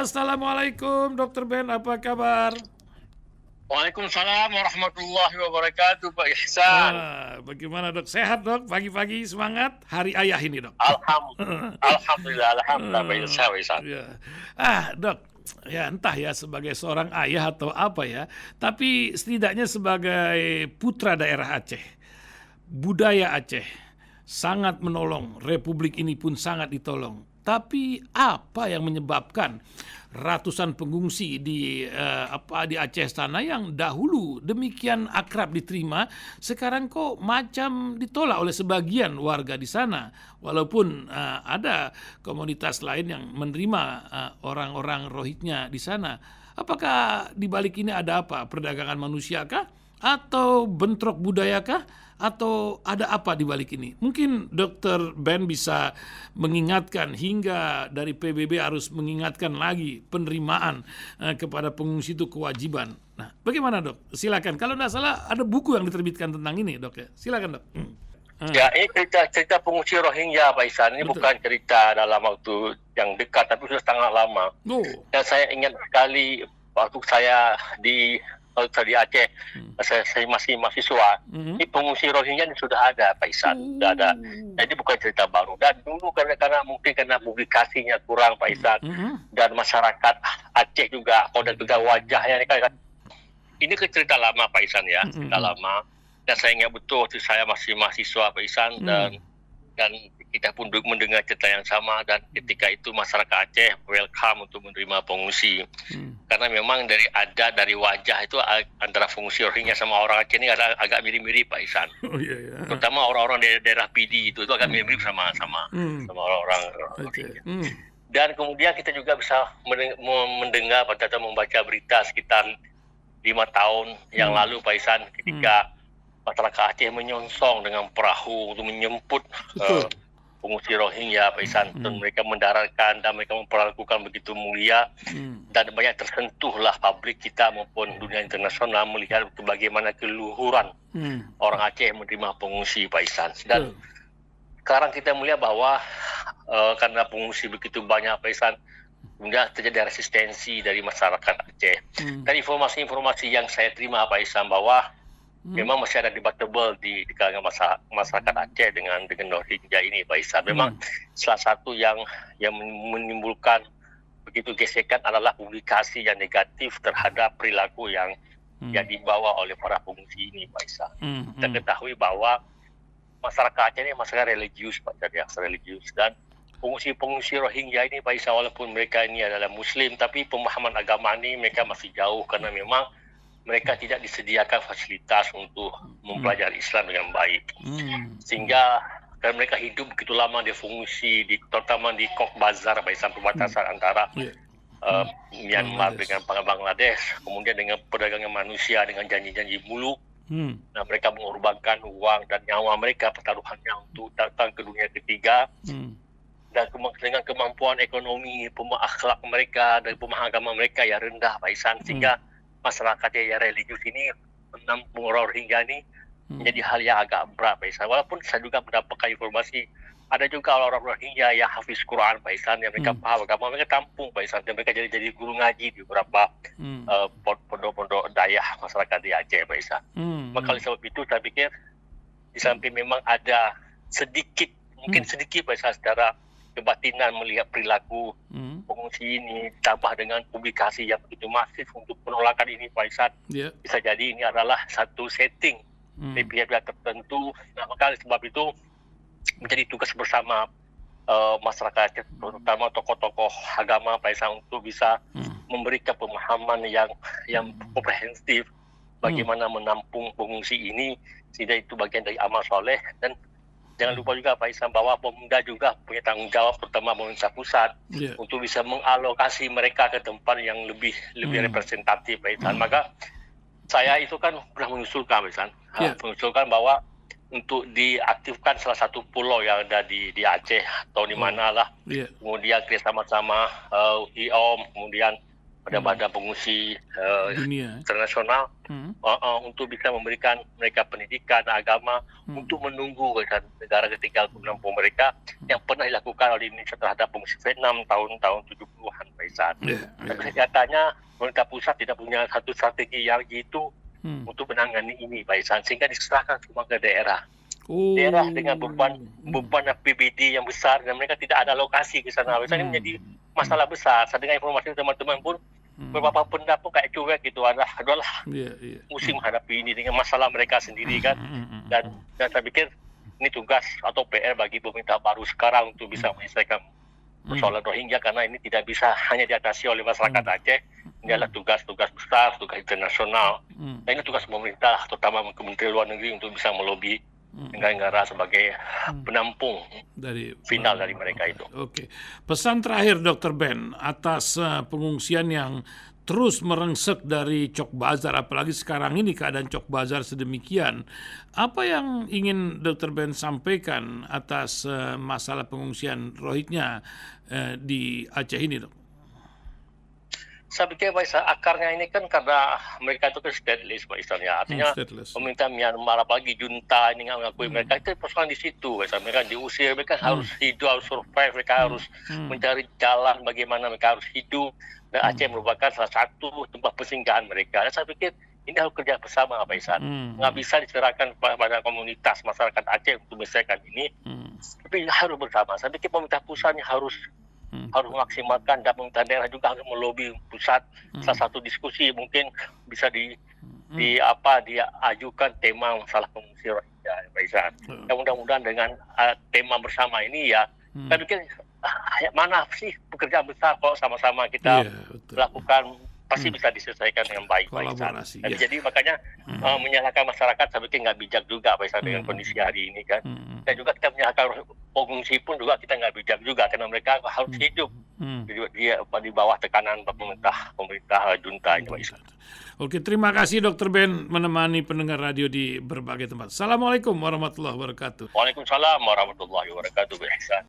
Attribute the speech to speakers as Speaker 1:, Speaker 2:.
Speaker 1: Assalamualaikum Dokter Ben, apa kabar?
Speaker 2: Waalaikumsalam warahmatullahi wabarakatuh, Pak Ihsan.
Speaker 1: Bagaimana Dok? Sehat Dok? Pagi-pagi semangat? Hari Ayah ini Dok.
Speaker 2: Alhamdulillah, Pak Ihsan.
Speaker 1: Ya. Dok, ya entah ya sebagai seorang ayah atau apa ya, tapi setidaknya sebagai putra daerah Aceh, budaya Aceh sangat menolong, republik ini pun sangat ditolong. Tapi apa yang menyebabkan ratusan pengungsi di Aceh sana yang dahulu demikian akrab diterima, sekarang kok macam ditolak oleh sebagian warga di sana, walaupun ada komunitas lain yang menerima orang-orang Rohingya di sana. Apakah di balik ini ada apa? Perdagangan manusia kah? Atau bentrok budaya kah? Atau ada apa di balik ini? Mungkin Dokter Ben bisa mengingatkan, hingga dari PBB harus mengingatkan lagi penerimaan kepada pengungsi itu kewajiban. Nah, bagaimana Dok? Silakan. Kalau tidak salah ada buku yang diterbitkan tentang ini Dok ya. Silakan Dok.
Speaker 2: Ya, ini cerita pengungsi Rohingya, Pak Ihsan. Ini bukan cerita dalam waktu yang dekat, tapi sudah sangat lama. Dan saya ingat sekali waktu saya di Aceh, saya masih mahasiswa. Ini pengungsi Rohingya ini sudah ada, Pak Ihsan, sudah ada. Jadi bukan cerita baru. Dan dulu karena publikasinya kurang, Pak Ihsan, dan masyarakat Aceh juga, kode juga wajahnya ini kan cerita lama, Pak Ihsan ya, cerita lama. Dan saya ingat betul waktu saya masih mahasiswa, Pak Ihsan, dan kita pun mendengar cerita yang sama, dan ketika itu masyarakat Aceh welcome untuk menerima pengungsi. Karena memang dari wajah itu antara pengungsi Rohingya sama orang Aceh ini agak mirip-mirip, Pak Ihsan. Terutama orang-orang daerah PD itu agak mirip-mirip sama orang-orang Rohingya. Dan kemudian kita juga bisa mendengar atau membaca berita sekitar 5 tahun yang lalu, Pak Ihsan, ketika masyarakat Aceh menyongsong dengan perahu untuk menjemput pengungsi Rohingya, Pak Ihsan. Dan mereka mendaratkan dan mereka memperlakukan begitu mulia, dan banyak tersentuhlah publik kita maupun dunia internasional melihat bagaimana keluhuran orang Aceh menerima pengungsi, Pak Ihsan. Dan sekarang kita melihat bahwa karena pengungsi begitu banyak, Pak Ihsan, kemudian terjadi resistensi dari masyarakat Aceh. Dan informasi-informasi yang saya terima, Pak Ihsan, bahwa memang masih ada debatable di kalangan masyarakat Aceh dengan Rohingya ini, Pak Ihsan. Memang salah satu yang menimbulkan begitu gesekan adalah publikasi yang negatif terhadap perilaku yang dibawa oleh para pengungsi ini, Pak Ihsan. Kita ketahui bahwa masyarakat Aceh ini masyarakat religius, Pak Ihsan, religius. Dan pengungsi Rohingya ini, Pak Ihsan, walaupun mereka ini adalah Muslim, tapi pemahaman agama ini mereka masih jauh, karena memang mereka tidak disediakan fasilitas untuk mempelajari Islam dengan baik. Sehingga mereka hidup begitu lama di fungsi, terutama di Cox's Bazar, Pak Ihsan, perbatasan antara Myanmar dengan Bangladesh, kemudian dengan perdagangan manusia dengan janji-janji muluk. Nah, mereka mengorbankan uang dan nyawa mereka, pertaruhannya untuk datang ke dunia ketiga. Dan dengan kemampuan ekonomi, akhlak mereka dan pemahaman agama mereka yang rendah, Pak Ihsan, sehingga masyarakat yang religius ini menampung orang Rohingya ini menjadi hal yang agak berat, Pak Ihsan. Walaupun saya juga mendapatkan informasi ada juga orang-orang Rohingya yang hafiz Quran, Pak Ihsan, yang mereka paham agama, mereka tampung, Pak Ihsan, dan mereka jadi guru ngaji di beberapa pondok-pondok dayah masyarakat di Aceh, Pak Ihsan. Maka oleh sebab itu saya pikir di samping memang ada mungkin sedikit, Pak Ihsan, secara kebatinan melihat perilaku pengungsi ini, ditambah dengan publikasi yang begitu masif untuk penolakan ini, Pak Ihsan, bisa jadi ini adalah satu setting dari pihak-pihak tertentu. Nah, maka sebab itu menjadi tugas bersama masyarakat, terutama tokoh-tokoh agama, Pak Ihsan, untuk bisa memberikan pemahaman yang komprehensif bagaimana menampung pengungsi ini, sehingga itu bagian dari amal soleh. Dan jangan lupa juga, Pak Ihsan, bahwa pemuda juga punya tanggung jawab, terutama pemerintah pusat, untuk bisa mengalokasi mereka ke tempat yang lebih representatif, Pak Ihsan. Maka saya itu kan pernah mengusulkan, Pak Ihsan, mengusulkan bahwa untuk diaktifkan salah satu pulau yang ada di Aceh atau di mana lah, kemudian kerjasama-sama IOM, kemudian pada badan pengungsi
Speaker 1: dunia
Speaker 2: internasional untuk bisa memberikan mereka pendidikan agama untuk menunggu negara ketiga menampung mereka yang pernah dilakukan oleh Indonesia terhadap pengungsi Vietnam tahun 70-an Pak Ihsan. Tapi nyatanya pemerintah pusat tidak punya satu strategi yang jitu untuk menangani ini Pak Ihsan, sehingga diserahkan semua ke daerah. Daerah dengan beban APBD yang besar dan mereka tidak ada lokasi ke sana. Ini menjadi masalah besar. Saya dengar informasi teman-teman pun beberapa pendap pun kayak cuek gitu, adalah musim menghadapi ini dengan masalah mereka sendiri kan. Dan saya pikir ini tugas atau PR bagi pemerintah baru sekarang untuk bisa menyelesaikan persoalan Rohingya, karena ini tidak bisa hanya diatasi oleh masyarakat Aceh. Ini adalah tugas-tugas besar, tugas internasional. Dan ini tugas pemerintah, terutama Kementerian Luar Negeri untuk bisa melobi negara-negara sebagai penampung final dari mereka itu.
Speaker 1: Oke. Pesan terakhir Dr. Ben atas pengungsian yang terus merengsek dari Cox Bazar, apalagi sekarang ini keadaan Cox Bazar sedemikian. Apa yang ingin Dr. Ben sampaikan atas masalah pengungsian Rohingya di Aceh ini, Dok?
Speaker 2: Saya pikir Pak Ihsan, akarnya ini kan karena mereka itu kan stateless Pak Ihsan ya. Artinya pemerintah Myanmar, apalagi junta ini nggak mengakui mereka, itu persoalan di situ Pak Ihsan. Mereka diusir, mereka harus hidup, harus survive, mereka harus mencari jalan bagaimana mereka harus hidup. Dan Aceh merupakan salah satu tempat persinggahan mereka. Dan saya pikir ini harus kerja bersama Pak Ihsan. Nggak bisa diserahkan pada komunitas masyarakat Aceh untuk menyelesaikan ini. Tapi harus bersama. Saya pikir pemerintah pusatnya harus memaksimalkan, dan pemerintah daerah juga harus melobi pusat. Salah satu diskusi mungkin bisa diajukan tema masalah pengungsi Rohingya, Pak Ihsan. Dan mudah-mudahan dengan tema bersama ini ya, saya pikir mana sih pekerjaan besar kalau sama-sama kita lakukan, pasti bisa diselesaikan dengan baik Pak Ihsan. Jadi makanya menyalahkan masyarakat saya pikir nggak bijak juga Pak Ihsan dengan kondisi hari ini kan. Dan juga kita menyalahkan pengungsi pun juga kita nggak bijak juga, karena mereka harus hidup di bawah tekanan pemerintah junta ini Pak Ihsan.
Speaker 1: Oke, terima kasih Dr. Ben menemani pendengar radio di berbagai tempat. Assalamualaikum warahmatullahi wabarakatuh.
Speaker 2: Waalaikumsalam warahmatullahi wabarakatuh Pak Ihsan.